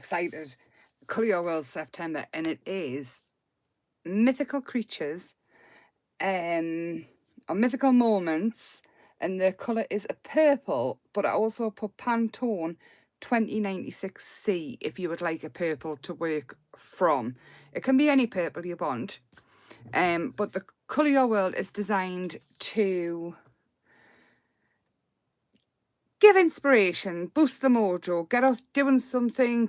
excited. Colour Your World September, and it is mythical creatures or mythical moments, and the colour is a purple, but I also put Pantone 2096C if you would like a purple to work from. It can be any purple you want, but the Colour Your World is designed to give inspiration, boost the mojo, get us doing something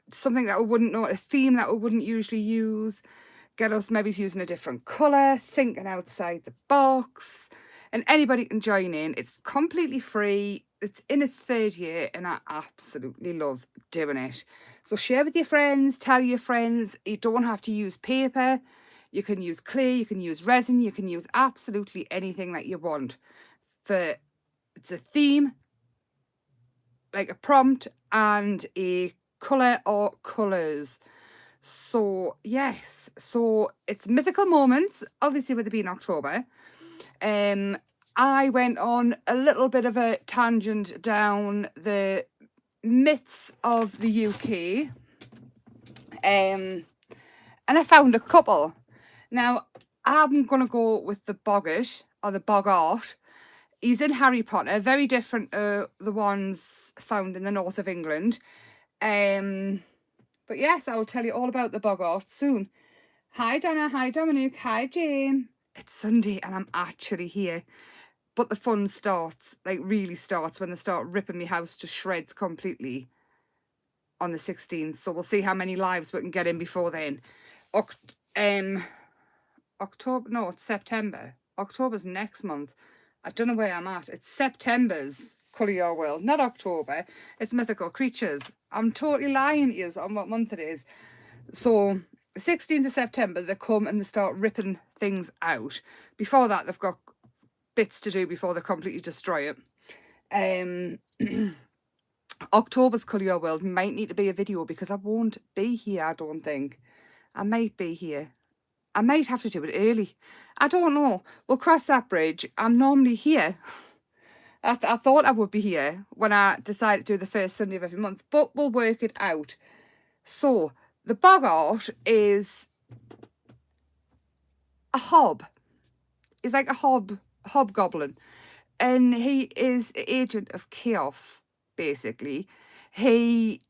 that we wouldn't know, a theme that we wouldn't usually use, get us maybe using a different colour, thinking outside the box, and anybody can join in. It's completely free. It's in its 3rd year, and I absolutely love doing it. So share with your friends, tell your friends. You don't have to use paper. You can use clay, you can use resin, you can use absolutely anything that you want. It's a theme, like a prompt, and a colour or colours. So yes, so it's mythical moments, obviously with it being October. I went on a little bit of a tangent down the myths of the UK, and I found a couple. Now I'm gonna go with the boggart or the boggart. He's in Harry Potter, very different to the ones found in the north of England. But yes, I'll tell you all about the boggart soon. Hi Donna, hi Dominic, hi Jane. It's Sunday and I'm actually here. But the fun starts, like really starts, when they start ripping my house to shreds completely on the 16th. So we'll see how many lives we can get in before then. October, no, it's September. October's next month. I don't know where I'm at. It's September's Colour Your World, not October. It's mythical creatures. I'm totally lying to you on what month it is. So 16th of September, they come and they start ripping things out. Before that, they've got bits to do before they completely destroy it. October's Colour Your World might need to be a video because I won't be here, I don't think. I might be here. I might have to do it early. I don't know. We'll cross that bridge. I'm normally here. I thought I would be here when I decided to do the first Sunday of every month, but we'll work it out. So, the boggart is a hob. He's like a hobgoblin. And he is an agent of chaos, basically. He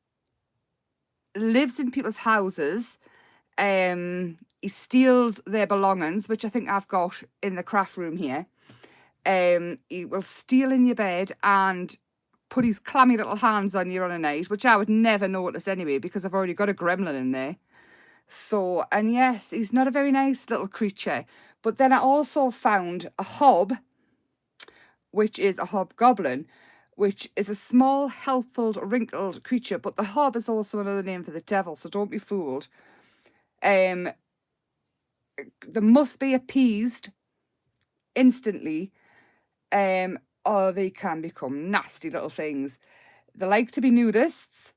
lives in people's houses. He steals their belongings, which I think I've got in the craft room here. He will steal in your bed and put his clammy little hands on you on a night, which I would never notice anyway because I've already got a gremlin in there. So, and yes, he's not a very nice little creature. But then I also found a hob, which is a hobgoblin, which is a small, helpful, wrinkled creature. But the hob is also another name for the devil, so don't be fooled. They must be appeased instantly, or they can become nasty little things. They like to be nudists,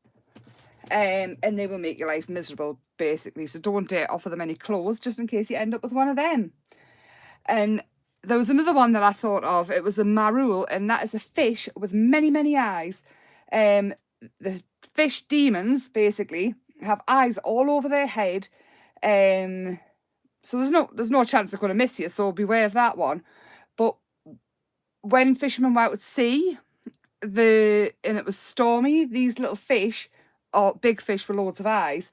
and they will make your life miserable, basically. So don't dare offer them any clothes, just in case you end up with one of them. And there was another one that I thought of. It was a marul, and that is a fish with many, many eyes. The fish demons, basically, have eyes all over their head. So there's no chance they're going to miss you, so beware of that one. But when fishermen were out at sea, and it was stormy, these little fish, or big fish with loads of eyes,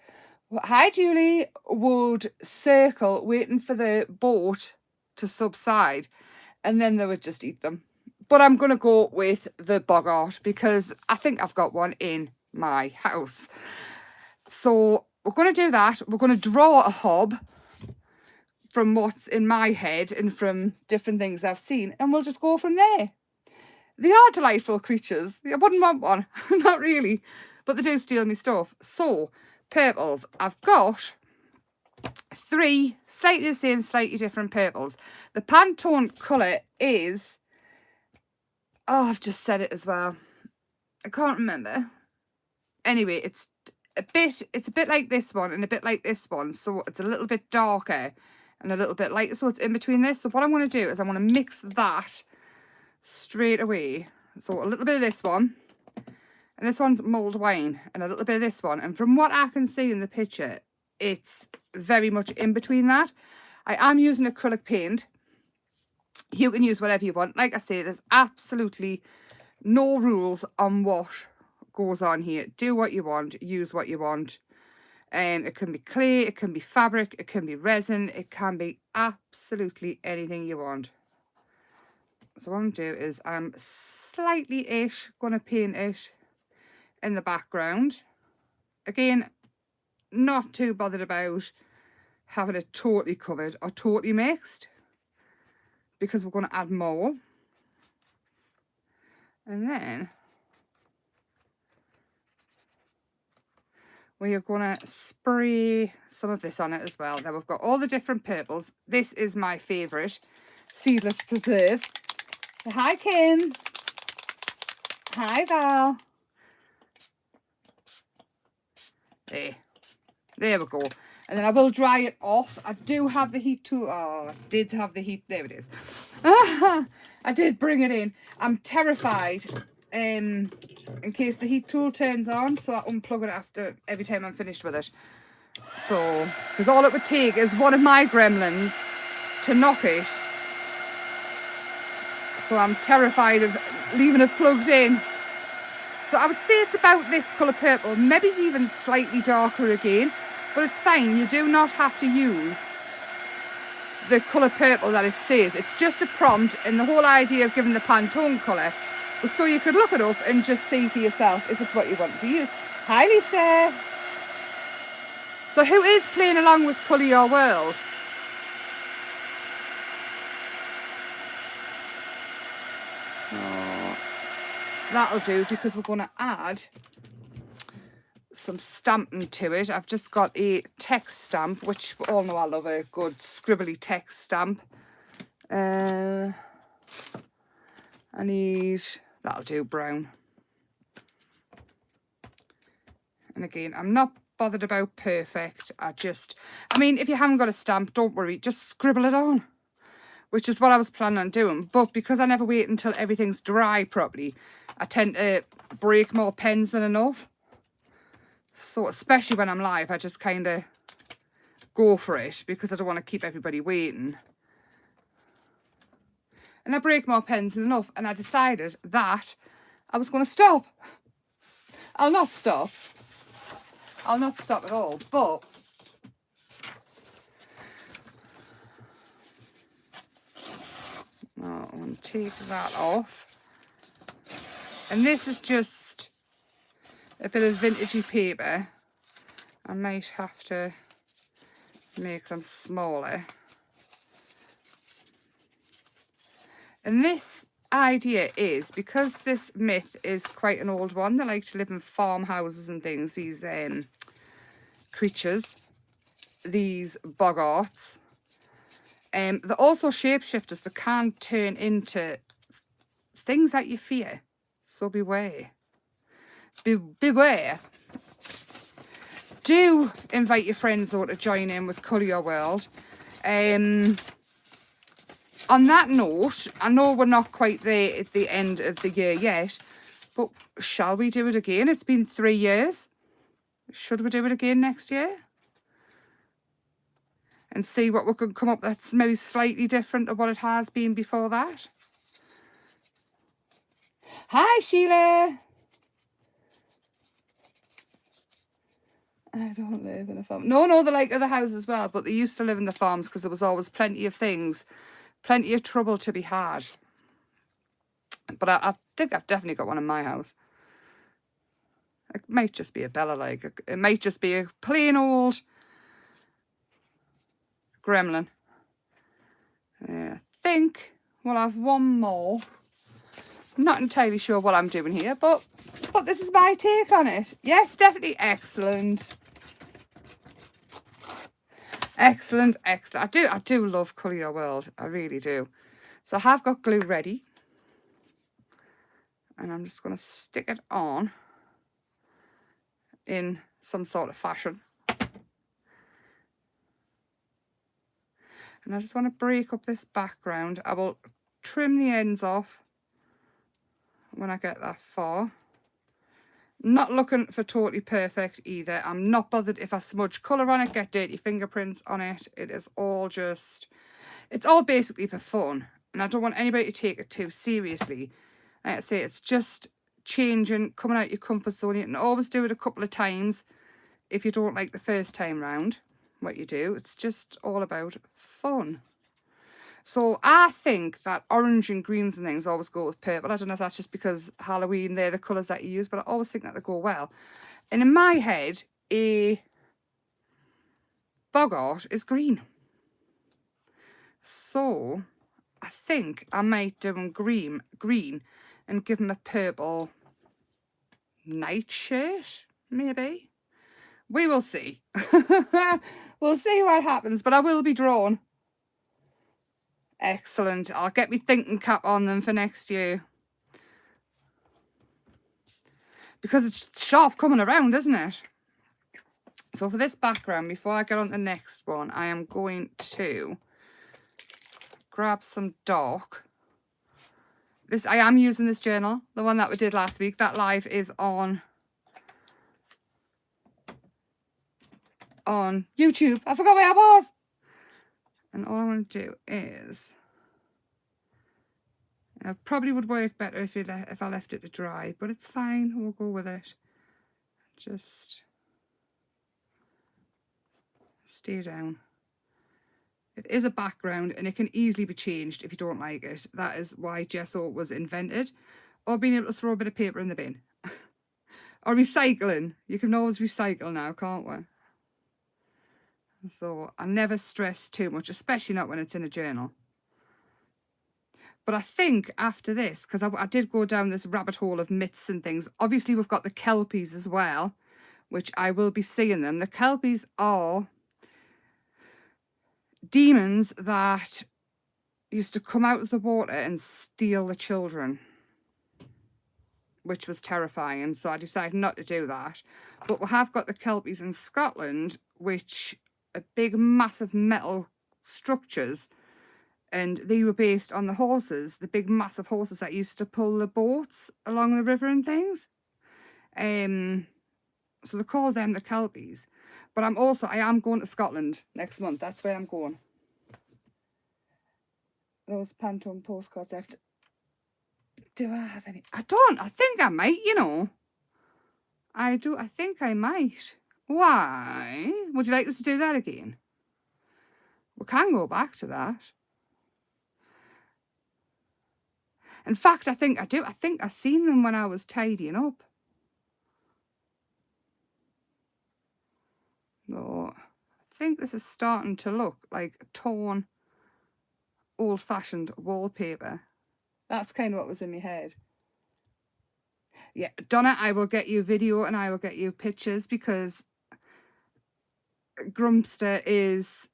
hi Julie, would circle waiting for the boat to subside, and then they would just eat them. But I'm going to go with the boggart because I think I've got one in my house. So we're going to do that. We're going to draw a hob from what's in my head and from different things I've seen, and we'll just go from there. They are delightful creatures. I wouldn't want one. Not really. But they do steal me stuff. So, purples. I've got 3 slightly the same, slightly different purples. The Pantone colour is... Oh, I've just said it as well. I can't remember. Anyway, it's a bit like this one and a bit like this one. So, it's a little bit darker and a little bit lighter. So, it's in between this. So, what I'm going to do is I'm going to mix that straight away. So a little bit of this one And this one's mulled wine and a little bit of this one. And from what I can see in the picture, it's very much in between that. I am using acrylic paint. You can use whatever you want. Like I say, there's absolutely no rules on what goes on here. Do what you want, use what you want. It can be clay, it can be fabric, it can be resin, it can be absolutely anything you want. So what I'm going to do is I'm slightly-ish going to paint it in the background. Again, not too bothered about having it totally covered or totally mixed, because we're going to add more. And then we are going to spray some of this on it as well. Now we've got all the different purples. This is my favourite, Seedless Preserve. Hi, Kim. Hi, Val. There we go. And then I will dry it off. I do have the heat tool. Oh, I did have the heat. There it is. I did bring it in. I'm terrified in case the heat tool turns on, so I unplug it after every time I'm finished with it. So, because all it would take is one of my gremlins to knock it. So I'm terrified of leaving it plugged in. So I would say it's about this colour purple. Maybe it's even slightly darker again. But it's fine. You do not have to use the colour purple that it says. It's just a prompt, and the whole idea of giving the Pantone colour was so you could look it up and just see for yourself if it's what you want to use. Hi, Lisa. So who is playing along with Colour Your World? Oh, that'll do, because we're going to add some stamping to it. I've just got a text stamp, which we all know I love a good scribbly text stamp. I need, that'll do, brown. And again, I'm not bothered about perfect. I mean, if you haven't got a stamp, don't worry, just scribble it on, which is what I was planning on doing. But because I never wait until everything's dry properly, I tend to break more pens than enough. So especially when I'm live, I just kind of go for it, because I don't want to keep everybody waiting. And I break more pens than enough, and I decided that I was going to stop. I'll not stop. I'll not stop at all, but I'm going to take that off. And this is just a bit of vintagey paper. I might have to make them smaller. And this idea is, because this myth is quite an old one, they like to live in farmhouses and things, these creatures, these boggarts. They're also shapeshifters that can turn into things that you fear. So beware. Beware. Do invite your friends though to join in with Colour Your World. On that note, I know we're not quite there at the end of the year yet, but shall we do it again? It's been 3 years. Should we do it again next year? And see what we can come up that's maybe slightly different to what it has been before that. Hi, Sheila. I don't live in a farm. No, they like other houses as well, but they used to live in the farms because there was always plenty of things, plenty of trouble to be had. But I think I've definitely got one in my house. It might just be a Bella, like, it might just be a plain old gremlin. Yeah, I think we'll have one more. I'm not entirely sure what I'm doing here, but this is my take on it. Yes, definitely excellent. Excellent. I do love Colour Your World. I really do. So I have got glue ready. And I'm just going to stick it on in some sort of fashion. And I just want to break up this background. I will trim the ends off when I get that far. Not looking for totally perfect either. I'm not bothered if I smudge colour on it, get dirty fingerprints on it. It is all just, it's all basically for fun. And I don't want anybody to take it too seriously. Like I say, it's just changing, coming out your comfort zone. You can always do it a couple of times if you don't like the first time round what you do. It's just all about fun. So I think that orange and greens and things always go with purple. I don't know if that's just because Halloween, they're the colours that you use, but I always think that they go well. And in my head, a bogart is green. So I think I might do them green and give them a purple nightshirt, maybe. We will see. We'll see what happens, but I will be drawn. Excellent. I'll get me thinking cap on them for next year. Because it's sharp coming around, isn't it? So for this background, before I get on the next one, I am going to grab some dark. I am using this journal, the one that we did last week. That live is on YouTube. I forgot where I was. And all I want to do is, it probably would work better if I left it to dry, but it's fine. We'll go with it. Just stay down. It is a background and it can easily be changed if you don't like it. That is why gesso was invented. Or being able to throw a bit of paper in the bin. Or recycling. You can always recycle now, can't we? So I never stress too much, especially not when it's in a journal. But I think after this, because I did go down this rabbit hole of myths and things. Obviously, we've got the kelpies as well, which I will be seeing them. The kelpies are demons that used to come out of the water and steal the children, which was terrifying. So I decided not to do that. But we have got the kelpies in Scotland, which are big, massive metal structures. And they were based on the horses, the big, massive horses that used to pull the boats along the river and things. So they call them the kelpies. But I am going to Scotland next month. That's where I'm going. Those Pantone postcards left. Do I have any? I don't. I think I might, you know. I do. I think I might. Why? Would you like us to do that again? We can go back to that. In fact, I think I do. I think I seen them when I was tidying up. No, I think this is starting to look like torn, old-fashioned wallpaper. That's kind of what was in my head. Yeah, Donna, I will get you video and I will get you pictures because Grumpster is,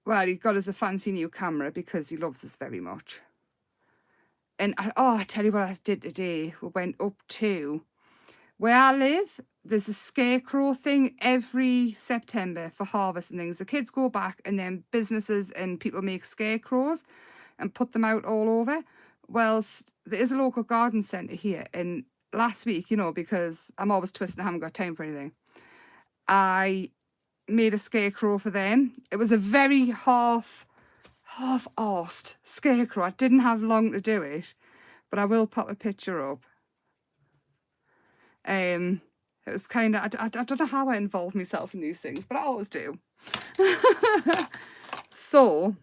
well, he got us a fancy new camera because he loves us very much. And I tell you what I did today. We went up to where I live. There's a scarecrow thing every September for harvest and things. The kids go back and then businesses and people make scarecrows and put them out all over. Well, there is a local garden centre here. And last week, you know, because I'm always twisting, I haven't got time for anything, I made a scarecrow for them. It was a very half-arsed scarecrow. I didn't have long to do it, but I will pop a picture up. It was kind of, I don't know how I involve myself in these things, but I always do. So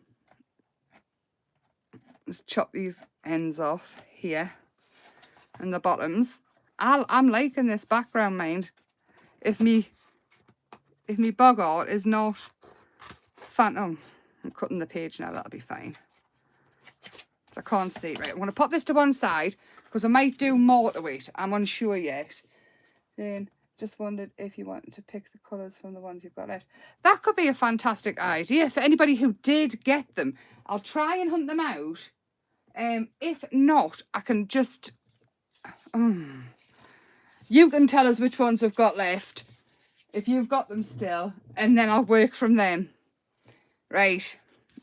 let's chop these ends off here and the bottoms. I'm liking this background, mind. If me bogart is not phantom. I'm cutting the page now, that'll be fine. So I can't see. Right, I'm going to pop this to one side because I might do more to it. I'm unsure yet. Then just wondered if you wanted to pick the colours from the ones you've got left. That could be a fantastic idea for anybody who did get them. I'll try and hunt them out. If not, I can just... you can tell us which ones we've got left, if you've got them still, and then I'll work from them. Right,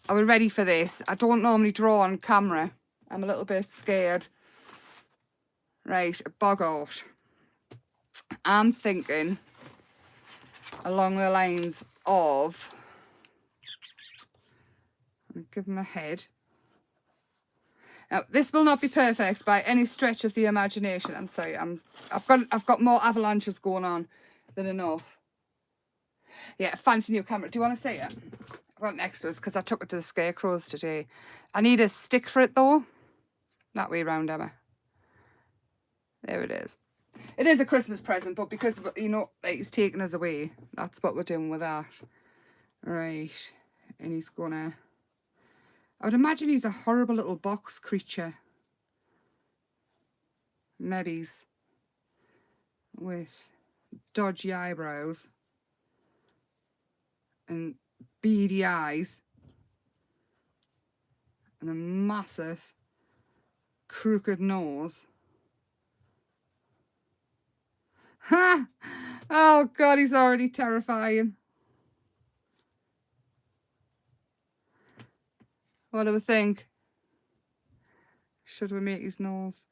are we ready for this? I don't normally draw on camera. I'm a little bit scared. Right, a bogart. I'm thinking along the lines of, give him a head. Now, this will not be perfect by any stretch of the imagination. I'm sorry, I've got more avalanches going on than enough. Yeah, fancy new camera. Do you want to see it? I've got it next to us because I took it to the scarecrows today. I need a stick for it though. That way round, Emma. There it is. It is a Christmas present, but because, you know, like, he's taking us away, that's what we're doing with that. Right. And he's gonna... I would imagine he's a horrible little box creature. Maybe he's with dodgy eyebrows and beady eyes and a massive crooked nose. Ha! Oh God, he's already terrifying. What do we think? Should we make his nose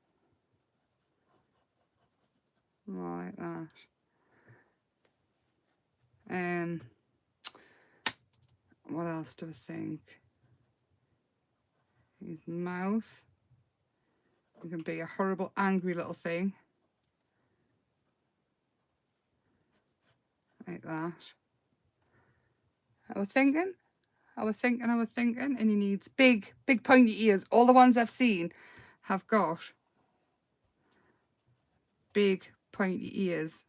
more like that? What else do we think? His mouth. It can be a horrible, angry little thing. Like that. I was thinking. And he needs big pointy ears. All the ones I've seen have got big pointy ears.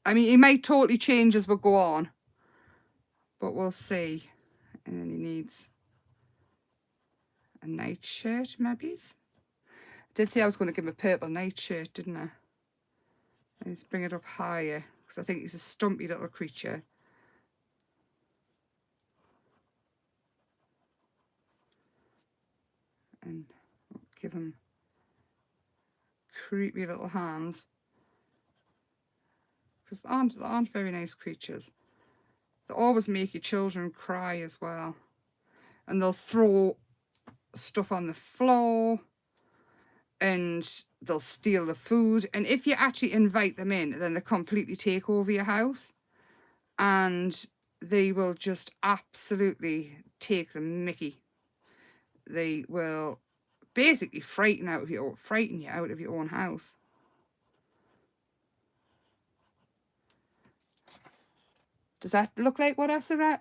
I mean, he might totally change as we go on, but we'll see. And then he needs a nightshirt, maybe. I did say I was going to give him a purple nightshirt, didn't I? Let's bring it up higher, because I think he's a stumpy little creature. And give him creepy little hands. Because they aren't very nice creatures. They always make your children cry as well. And they'll throw stuff on the floor. And they'll steal the food. And if you actually invite them in, then they completely take over your house. And they will just absolutely take the mickey. They will basically frighten you out of your own house. Does that look like what I said? I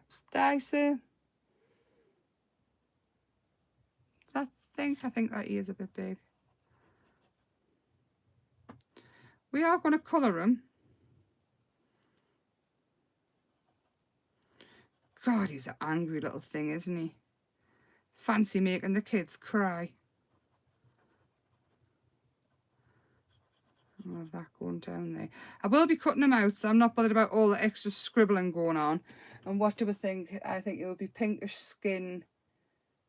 think that ear's a bit big. We are going to colour him. God, he's an angry little thing, isn't he? Fancy making the kids cry. I'll have that going down there. I will be cutting them out, so I'm not bothered about all the extra scribbling going on. And what do we think? I think it would be pinkish skin.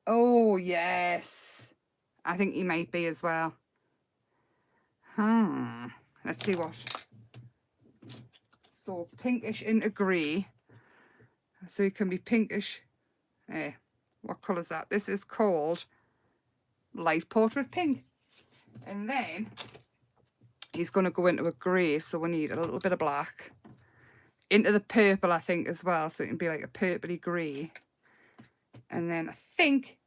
Oh, yes. I think he might be as well. Let's see what. So pinkish into grey. So it can be pinkish. What colour is that? This is called light portrait pink. And then he's going to go into a grey, so we need a little bit of black. Into the purple, I think, as well, so it can be like a purpley grey. And then I think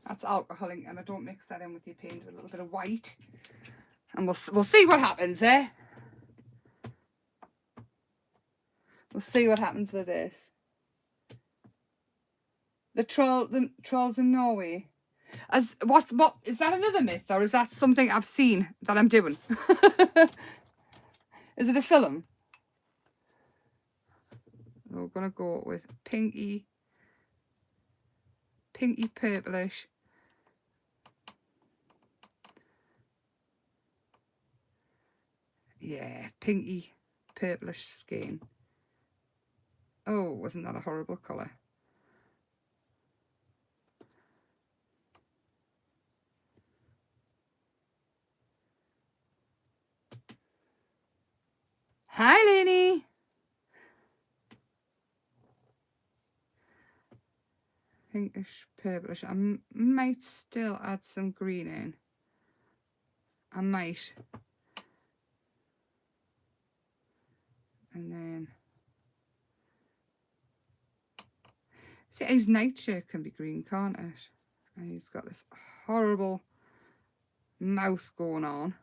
that's alcohol ink, and I don't mix that in with your paint with a little bit of white. And we'll see what happens, eh? We'll see what happens with this. The trolls in Norway. What is that, another myth, or is that something I've seen that I'm doing? Is it a film? We're gonna go with pinky purplish. Yeah, pinky purplish skin. Oh, wasn't that a horrible colour? Hi, Lenny. Pinkish purplish. I might still add some green in. I might. And then, see, his nightshirt can be green, can't it? And he's got this horrible mouth going on.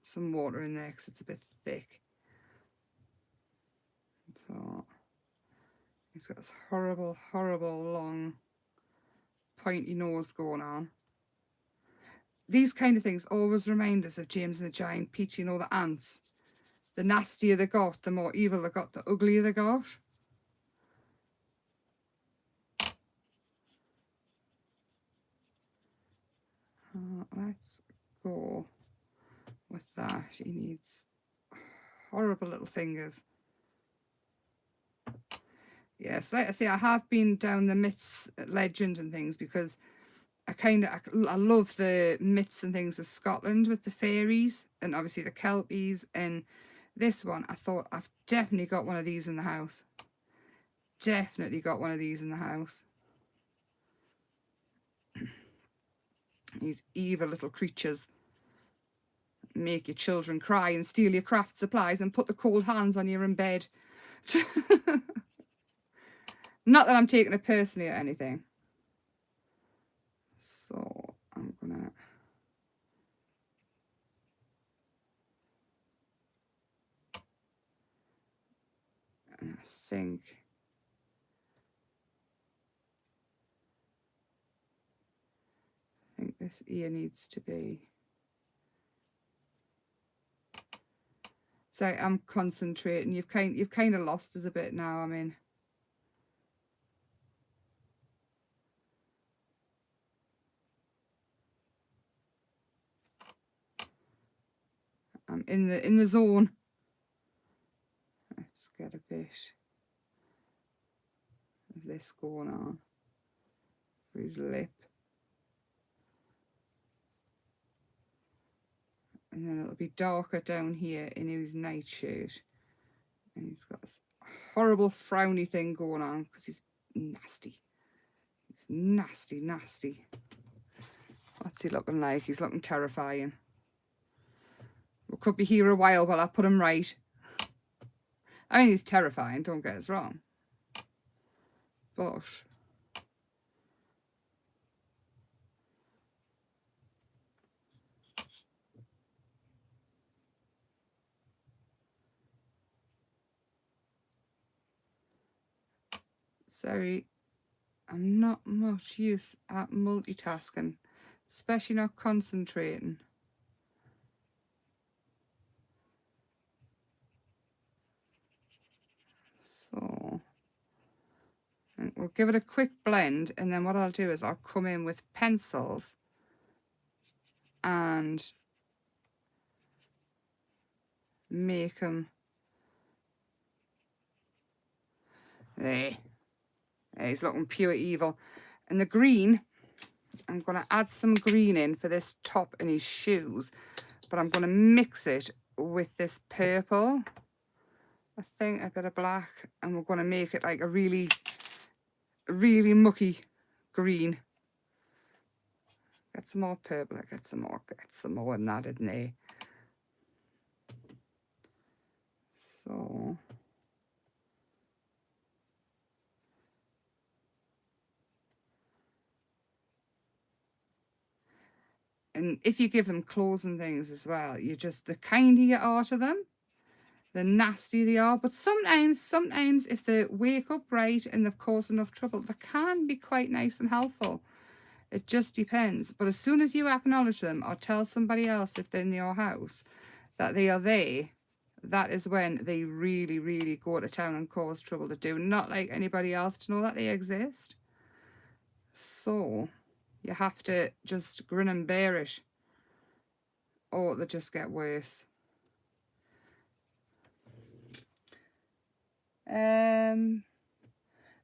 Some water in there because it's a bit thick. So he's got this horrible, horrible long pointy nose going on. These kind of things always remind us of James and the Giant Peach, you know, the ants. The nastier they got, the more evil they got, the uglier they got. Let's go with that. He needs horrible little fingers. Yes, like I say, I have been down the myths, legend and things because I love the myths and things of Scotland with the fairies and obviously the kelpies. And this one, I thought I've definitely got one of these in the house. Definitely got one of these in the house. These evil little creatures make your children cry and steal your craft supplies and put the cold hands on you in bed. Not that I'm taking it personally or anything. So I'm gonna and I think this ear needs to be. So I'm concentrating. You've kind of lost us a bit now. I mean, I'm in the zone. Let's get a bit of this going on for his lip. And then it'll be darker down here in his nightshirt. And he's got this horrible frowny thing going on because he's nasty. He's nasty, nasty. What's he looking like? He's looking terrifying. We could be here a while while I put him right. I mean, he's terrifying, don't get us wrong. But sorry, I'm not much use at multitasking, especially not concentrating. So we'll give it a quick blend, and then what I'll do is I'll come in with pencils and make them there. He's looking pure evil. And the green, I'm going to add some green in for this top and his shoes, but I'm going to mix it with this purple. I think a bit of black, and we're going to make it like a really, really mucky green. Get some more purple, get some more than that in there. So and if you give them clothes and things as well, you just, the kinder you are to them, the nastier they are. But sometimes if they wake up right and they've caused enough trouble, they can be quite nice and helpful. It just depends. But as soon as you acknowledge them or tell somebody else if they're in your house that they are there, that is when they really, really go to town and cause trouble to do. Not like anybody else to know that they exist. So you have to just grin and bear it, or they just get worse.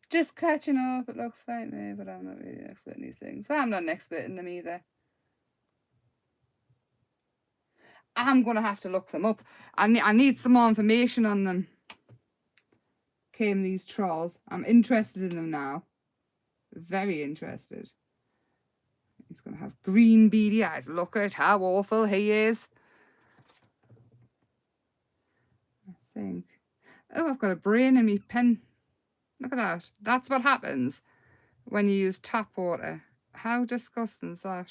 Just catching up. It looks like me, but I'm not really an expert in these things. Well, I'm not an expert in them either. I'm gonna have to look them up. I need some more information on them. Came these trolls. I'm interested in them now. Very interested. He's going to have green beady eyes. Look at how awful he is. I think. Oh, I've got a brain in me pen. Look at that. That's what happens when you use tap water. How disgusting is that?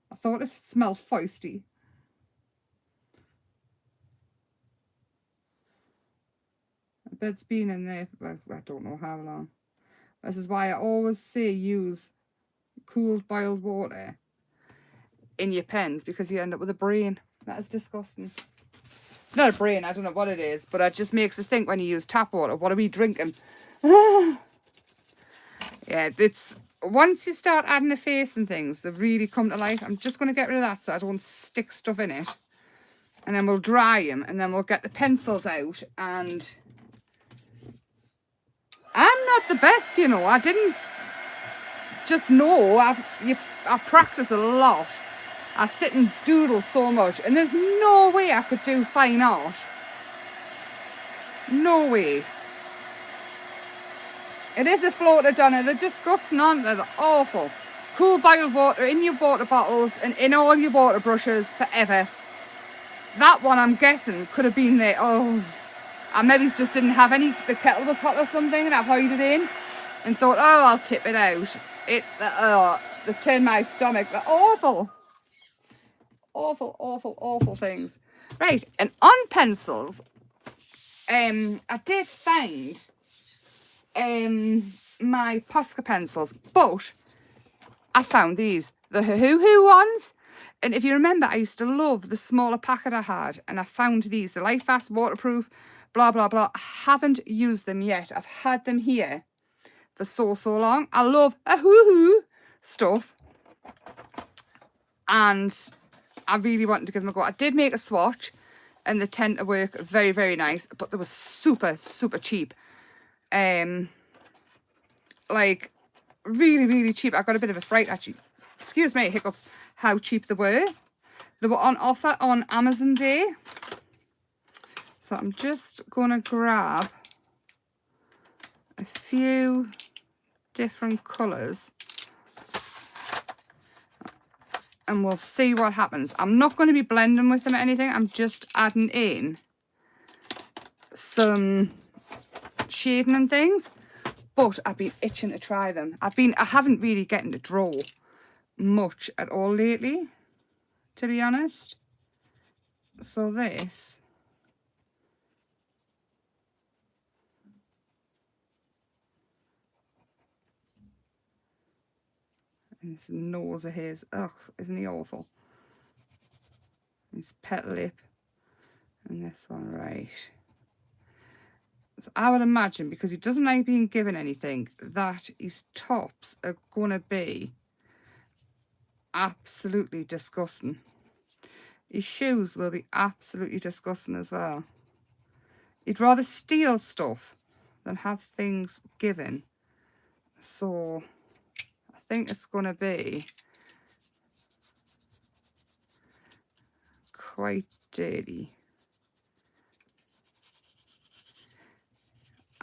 I thought it smelled feisty. I bet it's been in there for, I don't know how long. This is why I always say use cooled boiled water in your pens, because you end up with a brain. That is disgusting. It's not a brain, I don't know what it is, but it just makes us think when you use tap water, what are we drinking? Yeah, it's once you start adding a face and things, they really come to life. I'm just going to get rid of that so I don't stick stuff in it. And then we'll dry them, and then we'll get the pencils out. And I'm not the best, you know. I didn't just know. I practice a lot. I sit and doodle so much, and there's no way I could do fine art. No way. It is a floater, Donna. They're disgusting, aren't they? They're awful. Cool boiled water in your water bottles and in all your water brushes forever. That one, I'm guessing, could have been there. Oh, and maybe just didn't have any. The kettle was hot or something, and I've hid it in and thought, oh, I'll tip it out. They turned my stomach. They're awful. Awful, awful, awful things. Right, and on pencils, I did find my Posca pencils, but I found these, the Hoo ones. And if you remember, I used to love the smaller packet I had, and I found these, the Light Fast, waterproof, blah, blah, blah. I haven't used them yet. I've had them here for so long. I love a hoo stuff, and I really wanted to give them a go. I did make a swatch, and they tend to work very, very nice, but they were super, super cheap. Like, really, really cheap. I got a bit of a fright, actually. Excuse me, hiccups. How cheap they were. They were on offer on Amazon Day. So I'm just going to grab a few different colours, and we'll see what happens. I'm not going to be blending with them or anything. I'm just adding in some shading and things. But I've been itching to try them. I haven't really getting to draw much at all lately, to be honest. So this, and this nose of his, ugh, isn't he awful? His pet lip, and this one, right. So I would imagine, because he doesn't like being given anything, that his tops are going to be absolutely disgusting. His shoes will be absolutely disgusting as well. He'd rather steal stuff than have things given. So I think it's going to be quite dirty.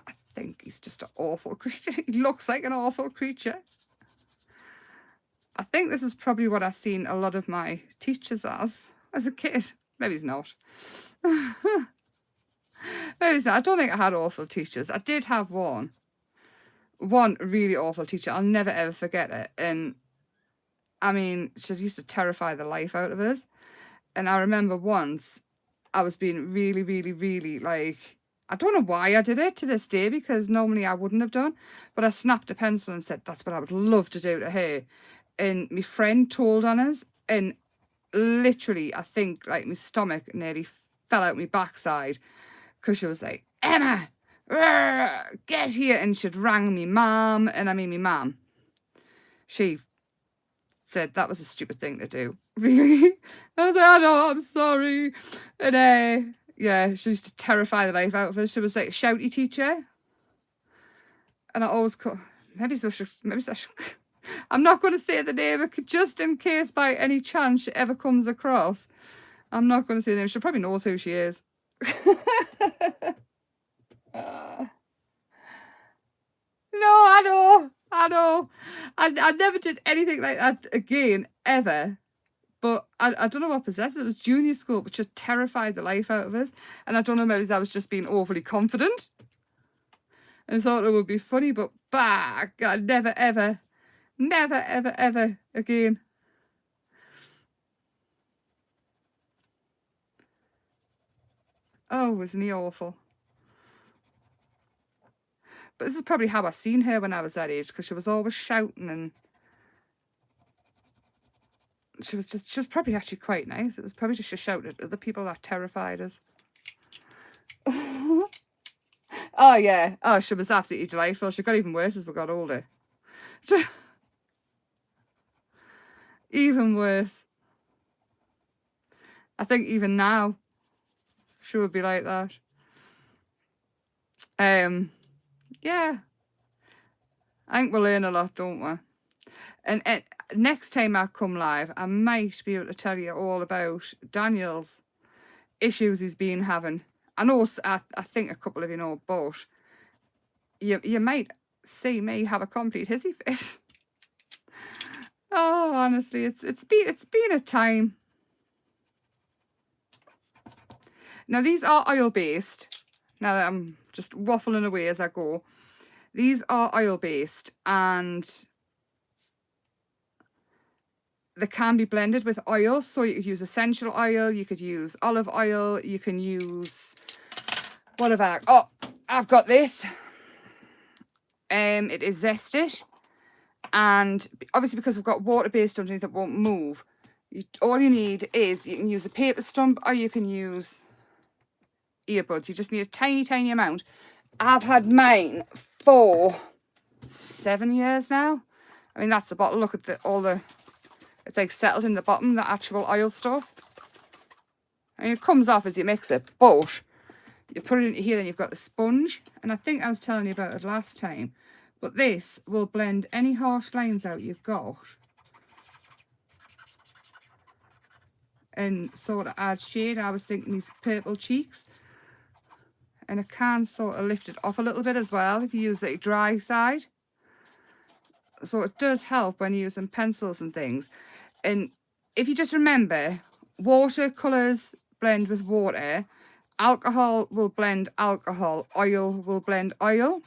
I think he's just an awful creature. He looks like an awful creature. I think this is probably what I've seen a lot of my teachers as a kid. Maybe he's not. Maybe he's not. I don't think I had awful teachers. I did have one really awful teacher. I'll never ever forget it. And I mean, she used to terrify the life out of us. And I remember once I was being really, really, really, like, I don't know why I did it to this day, because normally I wouldn't have done, but I snapped a pencil and said that's what I would love to do to her. And my friend told on us, and literally, I think, like, my stomach nearly fell out my backside, because she was like, Emma, get here. And she'd rang me mum, and I mean me mum, she said that was a stupid thing to do. Really? I was like, oh no, I'm sorry. And yeah, she used to terrify the life out of us. She was like a shouty teacher, and I always maybe I should I'm not going to say the name, just in case by any chance she ever comes across. I'm not going to say the name. She probably knows who she is. No, I know. I know. I never did anything like that again, ever. But I don't know what possessed it. It was junior school, which just terrified the life out of us. And I don't know, maybe I was just being overly confident and thought it would be funny, but bah, God, never, ever, never, ever, ever again. Oh, wasn't he awful? But this is probably how I seen her when I was that age, because she was always shouting, and she was probably actually quite nice. It was probably just she shouted at other people that terrified us. Oh yeah. Oh, she was absolutely delightful. She got even worse as we got older. Even worse. I think even now she would be like that. Yeah. I think we'll learn a lot, don't we? And next time I come live, I might be able to tell you all about Daniel's issues he's been having. I know, I think a couple of you know, but you might see me have a complete hissy fit. Oh, honestly, it's been a time. Now these are oil based. Now that I'm just waffling away as I go, these are oil based, and they can be blended with oil. So you could use essential oil, you could use olive oil, you can use whatever. Oh, I've got this. It is zested, and obviously because we've got water based underneath, that won't move. All you need is, you can use a paper stump or you can use earbuds. You just need a tiny amount. I've had mine for 7 years now. I mean, that's the bottle. Look at it's like settled in the bottom, the actual oil stuff. I mean, it comes off as you mix it, but you put it into here, then you've got the sponge. And I think I was telling you about it last time, but this will blend any harsh lines out you've got and sort of add shade. I was thinking these purple cheeks, and it can sort of lift it off a little bit as well if you use the dry side. So it does help when you're using pencils and things. And if you just remember, watercolours blend with water, alcohol will blend alcohol, oil will blend oil.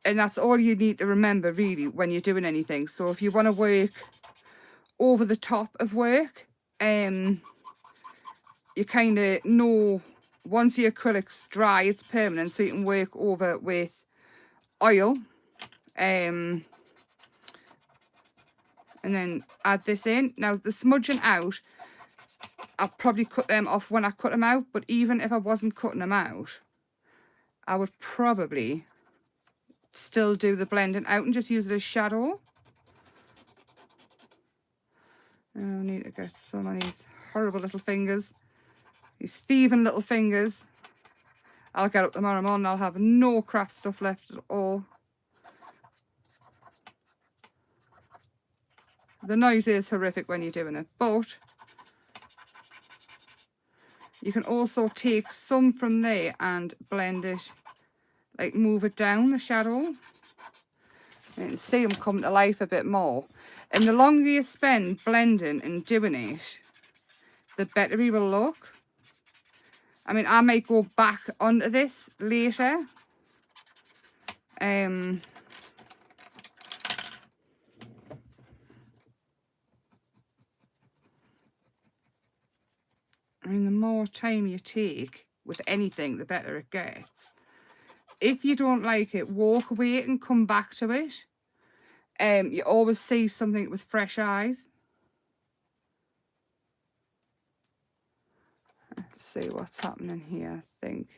And that's all you need to remember really when you're doing anything. So if you want to work over the top of work, you kind of know once the acrylic's dry, it's permanent, so you can work over with oil. And then add this in. Now the smudging out, I'll probably cut them off when I cut them out, but even if I wasn't cutting them out, I would probably still do the blending out and just use it as shadow. I need to get some of these horrible little fingers, these thieving little fingers. I'll get up tomorrow morning, I'll have no craft stuff left at all. The noise is horrific when you're doing it, but you can also take some from there and blend it, like move it down the shadow, and see them come to life a bit more. And the longer you spend blending and doing it, the better he will look. I mean, I might go back onto this later. I mean, the more time you take with anything, the better it gets. If you don't like it, walk away and come back to it. You always see something with fresh eyes. Let's see what's happening here. I think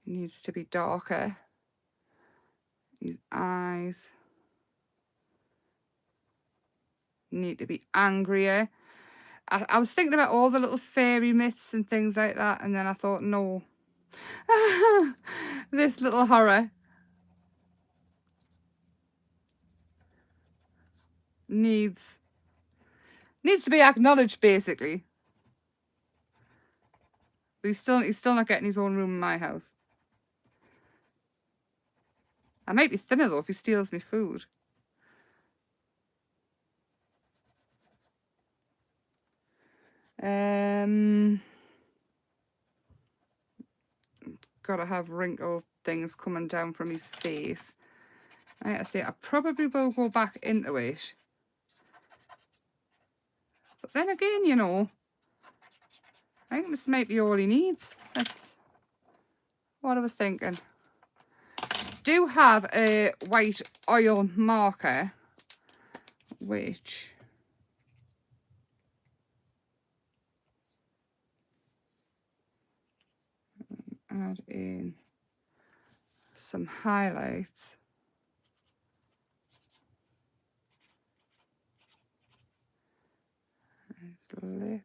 it needs to be darker. These eyes need to be angrier. I was thinking about all the little fairy myths and things like that, and then I thought, no. This little horror needs to be acknowledged, basically. But he's still not getting his own room in my house. I might be thinner though if he steals me food. Gotta have wrinkled things coming down from his face. Like I say, I probably will go back into it. But then again, you know, I think this might be all he needs. What are we thinking? Do have a white oil marker, which add in some highlights. His lip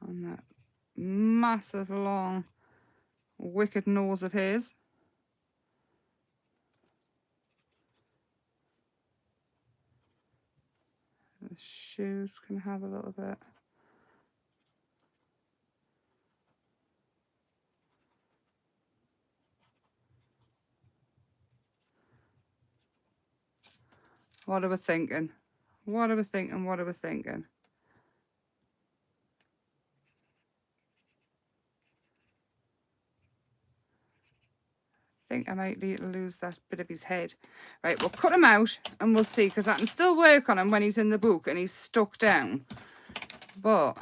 on that massive long wicked nose of his. The shoes can have a little bit. What are we thinking? What are we thinking? What are we thinking? I think I might need to lose that bit of his head. Right, we'll cut him out and we'll see, because I can still work on him when he's in the book and he's stuck down. But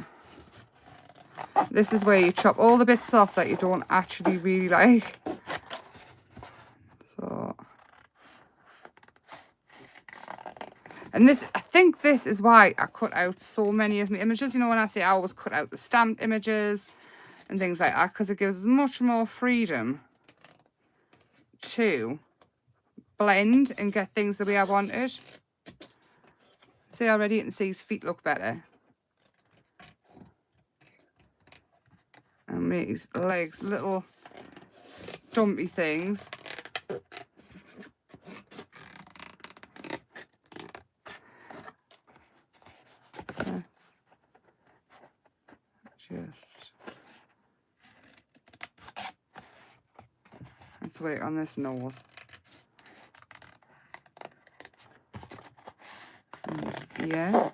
this is where you chop all the bits off that you don't actually really like. So, and this, I think this is why I cut out so many of my images. You know, when I say I always cut out the stamped images and things like that, because it gives much more freedom to blend and get things the way I wanted. See, already you can see his feet look better. And make his legs little stumpy things. Let's just... let's wait on this nose. And his ear.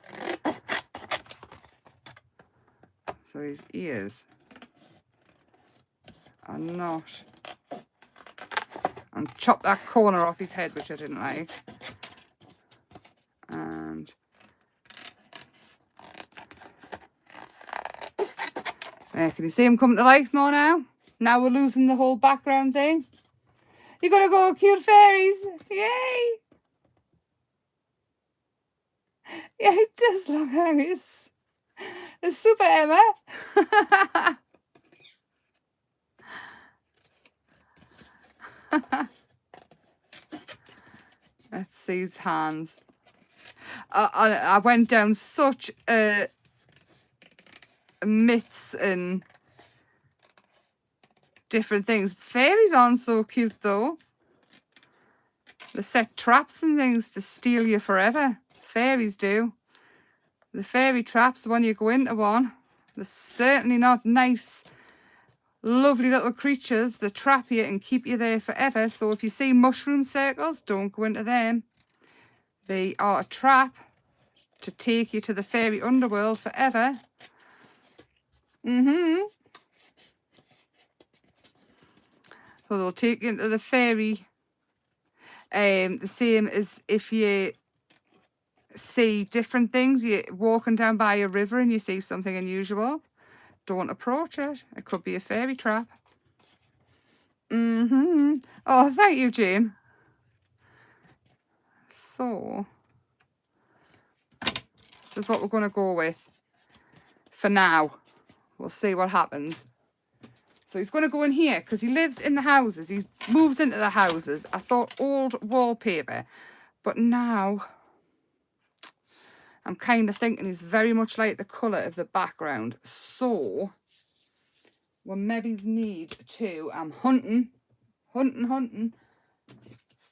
So his ears are not... and chop that corner off his head, which I didn't like. And can you see him coming to life more now? Now we're losing the whole background thing. You're gonna go cute fairies! Yay! Yeah, it does look nice. It's super, Emma. Let's see his hands. I went down such myths and different things. Fairies aren't so cute though. They set traps and things to steal you forever. Fairies do. The fairy traps, when you go into one, they're certainly not nice, lovely little creatures. They trap you and keep you there forever. So if you see mushroom circles, don't go into them. They are a trap to take you to the fairy underworld forever. So they'll take you into the fairy. The same as if you see different things. You're walking down by a river and you see something unusual. Don't approach it. It could be a fairy trap. Oh, thank you, Jane. So, this is what we're going to go with for now. We'll see what happens. So he's going to go in here because he lives in the houses. He moves into the houses. I thought old wallpaper, but now I'm kind of thinking he's very much like the colour of the background. So we maybe need to, I'm hunting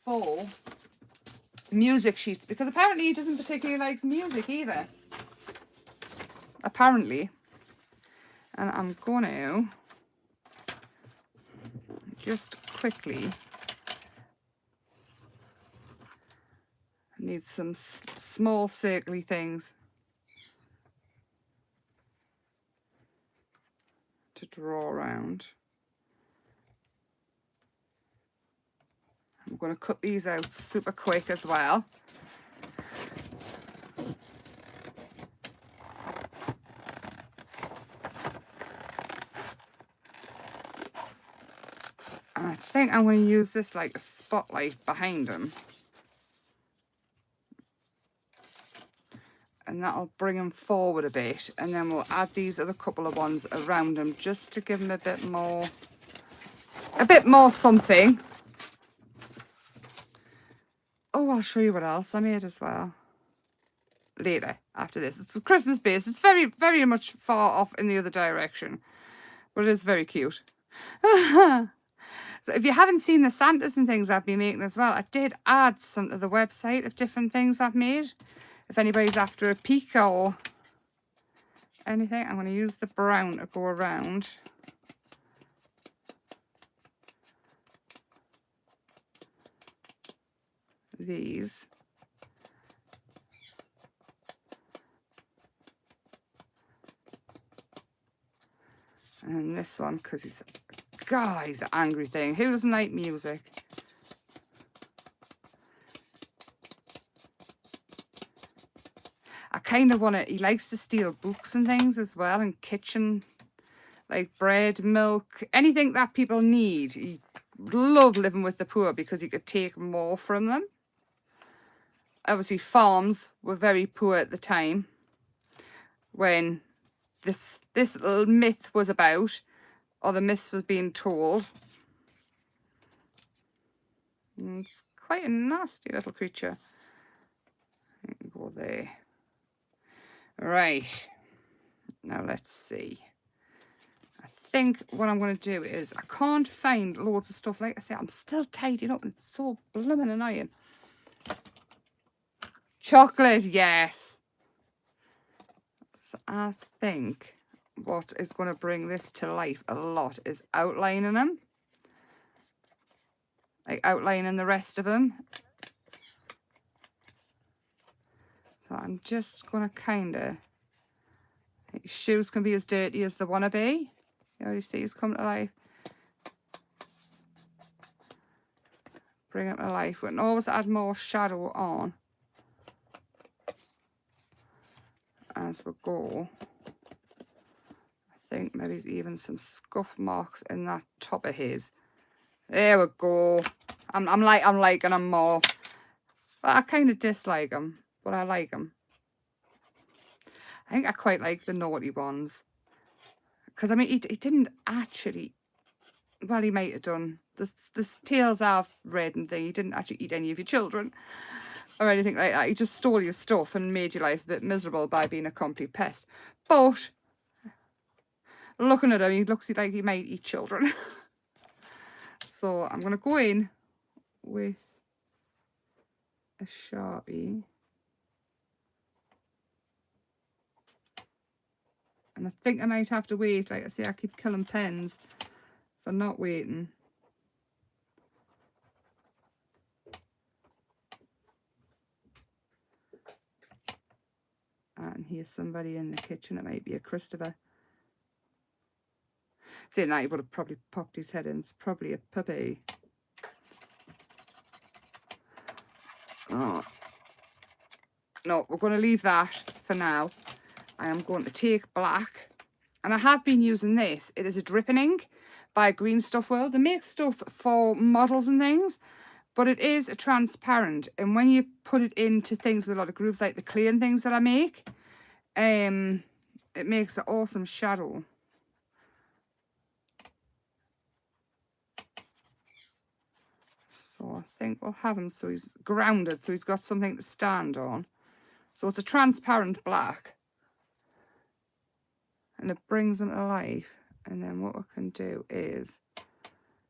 for music sheets, because apparently he doesn't particularly like music either. Apparently. And I'm going to just quickly. I need some small circly things to draw around. I'm going to cut these out super quick as well. And I think I'm going to use this like a spotlight behind them. And that'll bring them forward a bit. And then we'll add these other couple of ones around them just to give them a bit more something. Oh, I'll show you what else I made as well later after this. It's a Christmas base. It's very, very much far off in the other direction, but it is very cute. So if you haven't seen the Santas and things I've been making as well, I did add some to the website of different things I've made. If anybody's after a peek or anything, I'm going to use the brown to go around. These. And this one, because he's an angry thing. Who doesn't like music? I kind of want to, he likes to steal books and things as well, and kitchen, like bread, milk, anything that people need. He loved living with the poor because he could take more from them. Obviously, farms were very poor at the time when this little myth was about, or the myths was being told. And it's quite a nasty little creature. Go there. Right. Now let's see. I think what I'm going to do is, I can't find loads of stuff. Like I say, I'm still tidying up. It's so blooming annoying. Chocolate, yes. So I think what is going to bring this to life a lot is outlining them. Like outlining the rest of them. So I'm just going to kind of... His shoes can be as dirty as they want to be. You already see he's come to life. Bring it to life. We can always add more shadow on as we go. I think maybe even some scuff marks in that top of his. There we go. I'm liking them more. But I kind of dislike them, but I like them. I think I quite like the naughty ones. Because, I mean, he didn't actually... Well, he might have done. The tales I've read and thing, he didn't actually eat any of your children or anything like that. He just stole your stuff and made your life a bit miserable by being a complete pest. But looking at him, he looks like he might eat children. So I'm going to go in with a Sharpie. And I think I might have to wait. Like I say, I keep killing pens for not waiting. And here's somebody in the kitchen. It might be a Christopher. See, now he would have probably popped his head in. It's probably a puppy. Oh. No, we're going to leave that for now. I am going to take black. And I have been using this. It is a dripping ink by Green Stuff World. They make stuff for models and things, but it is a transparent. And when you put it into things with a lot of grooves, like the clay and things that I make, it makes an awesome shadow. So I think we'll have him so he's grounded, so he's got something to stand on. So it's a transparent black. And it brings them to life. And then what we can do is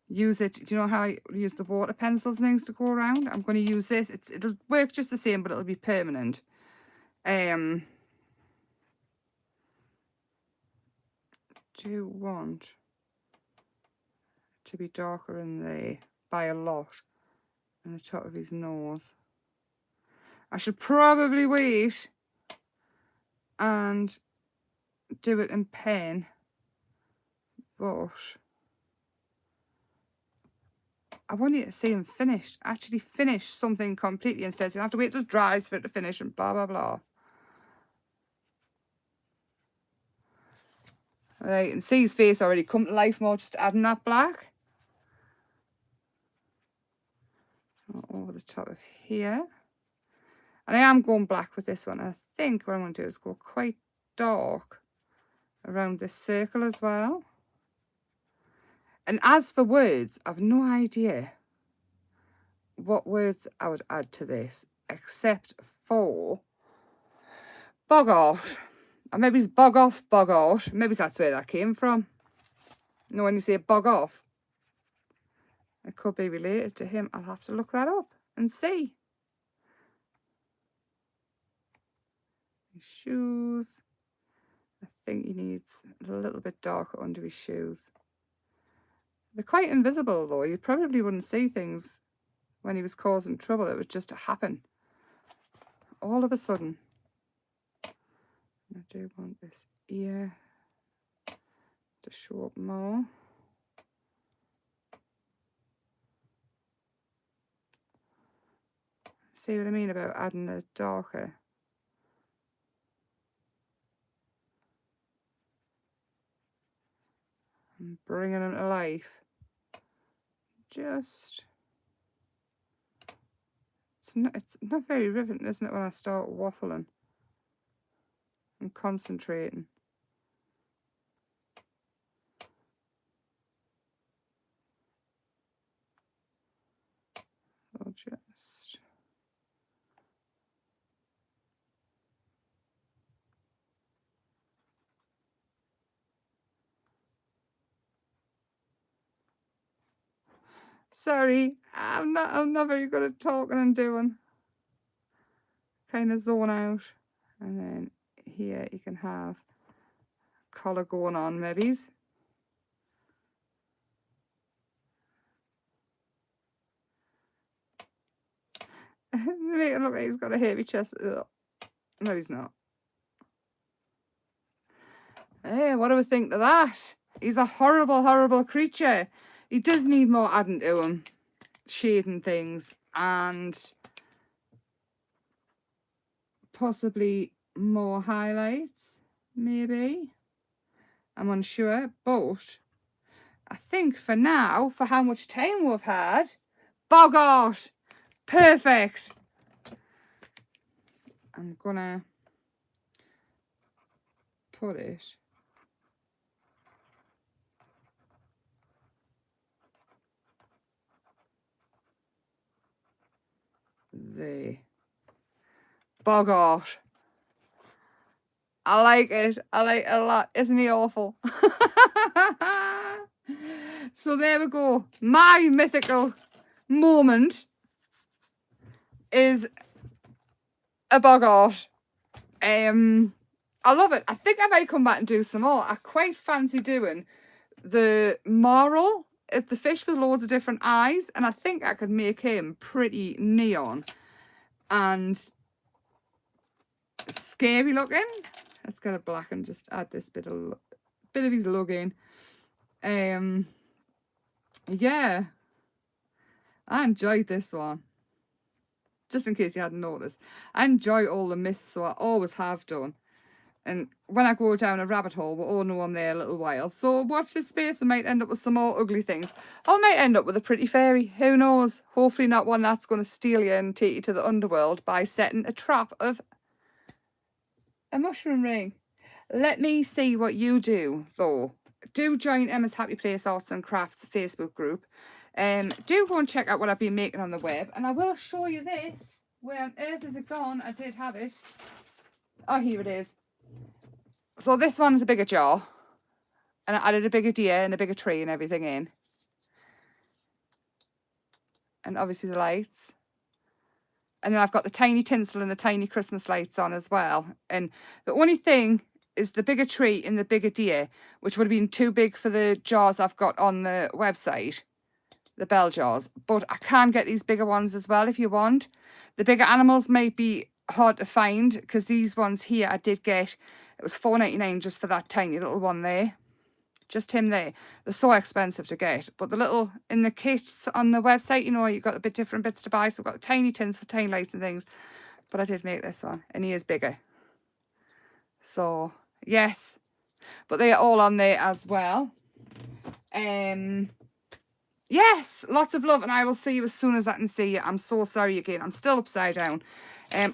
use it. Do you know how I use the water pencils and things to go around? I'm going to use this. It'll work just the same, but it'll be permanent. Do you want to be darker in there by a lot. And the top of his nose. I should probably wait and do it in pen, but I want you to see him finished. Actually finish something completely instead. So you have to wait till it dries for it to finish and blah, blah, blah. Right, you can see his face already come to life more, just adding that black. Over the top of here. And I am going black with this one. I think what I'm going to do is go quite dark around this circle as well. And as for words, I've no idea what words I would add to this, except for Bogart. Or maybe it's bog off, Bogart. Maybe that's where that came from. You know, when you say bog off, it could be related to him. I'll have to look that up and see. His shoes. I think he needs a little bit darker under his shoes. They're quite invisible though. You probably wouldn't see things when he was causing trouble. It would just happen all of a sudden. I do want this ear to show up more. See what I mean about adding a darker? And bringing them to life. Just, it's not very riveting, isn't it, when I start waffling and concentrating. I'll just sorry, I'm not very good at talking and doing. Kind of zone out. And then here you can have colour going on maybe. Make it look like he's got a heavy chest. Ugh. No, he's not. Hey, what do we think of that? He's a horrible, horrible creature. He does need more adding to him. Shading things and possibly more highlights, maybe. I'm unsure, but I think for now, for how much time we've had, Bogart, perfect. I'm gonna put it there. Bogart. I like it. I like it a lot. Isn't he awful? So there we go. My mythical moment is a Bogart. I love it. I think I might come back and do some more. I quite fancy doing the moral. It's the fish with loads of different eyes, and I think I could make him pretty neon and scary looking. Let's get a black and just add this bit of his lug in. Yeah, I enjoyed this one. Just in case you hadn't noticed, I enjoy all the myths, so I always have done. And when I go down a rabbit hole, we'll all know I'm there a little while. So watch this space. We might end up with some more ugly things. Or I might end up with a pretty fairy. Who knows? Hopefully not one that's going to steal you and take you to the underworld by setting a trap of a mushroom ring. Let me see what you do, though. Do join Emma's Happy Place Arts and Crafts Facebook group. Do go and check out what I've been making on the web. And I will show you this. Where on earth is it gone? I did have it. Oh, here it is. So this one's a bigger jar. And I added a bigger deer and a bigger tree and everything in. And obviously the lights. And then I've got the tiny tinsel and the tiny Christmas lights on as well. And the only thing is the bigger tree and the bigger deer, which would have been too big for the jars I've got on the website, the bell jars. But I can get these bigger ones as well if you want. The bigger animals may be hard to find, because these ones here I did get, it was $4.99 just for that tiny little one there. Just him there. They're so expensive to get. But the little, in the kits on the website, you know, you've got a bit different bits to buy. So we've got the tiny tins, the tiny lights and things. But I did make this one, and he is bigger. So, yes. But they are all on there as well. Yes, lots of love, and I will see you as soon as I can see you. I'm so sorry again. I'm still upside down.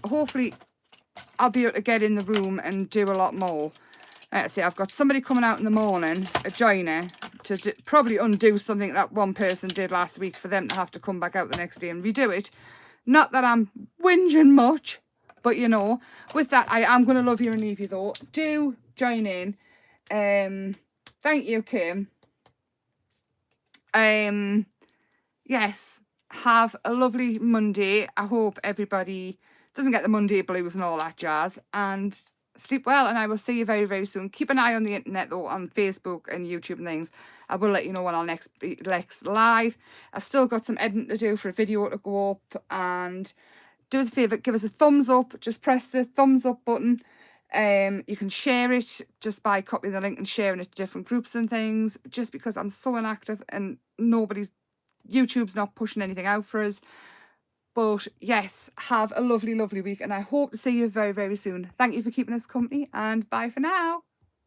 Hopefully, I'll be able to get in the room and do a lot more. Let's see, I've got somebody coming out in the morning, a joiner, to probably undo something that one person did last week, for them to have to come back out the next day and redo it. Not that I'm whinging much, but you know, with that, I am going to love you and leave you though. Do join in. Thank you, Kim. Yes, have a lovely Monday. I hope everybody doesn't get the Monday blues and all that jazz, and sleep well, and I will see you very, very soon. Keep an eye on the internet though, on Facebook and YouTube and things. I will let you know when I'll next be live. I've still got some editing to do for a video to go up, and do us a favour, give us a thumbs up. Just press the thumbs up button. You can share it just by copying the link and sharing it to different groups and things, just because I'm so inactive and YouTube's not pushing anything out for us. But yes, have a lovely, lovely week, and I hope to see you very, very soon. Thank you for keeping us company, and bye for now.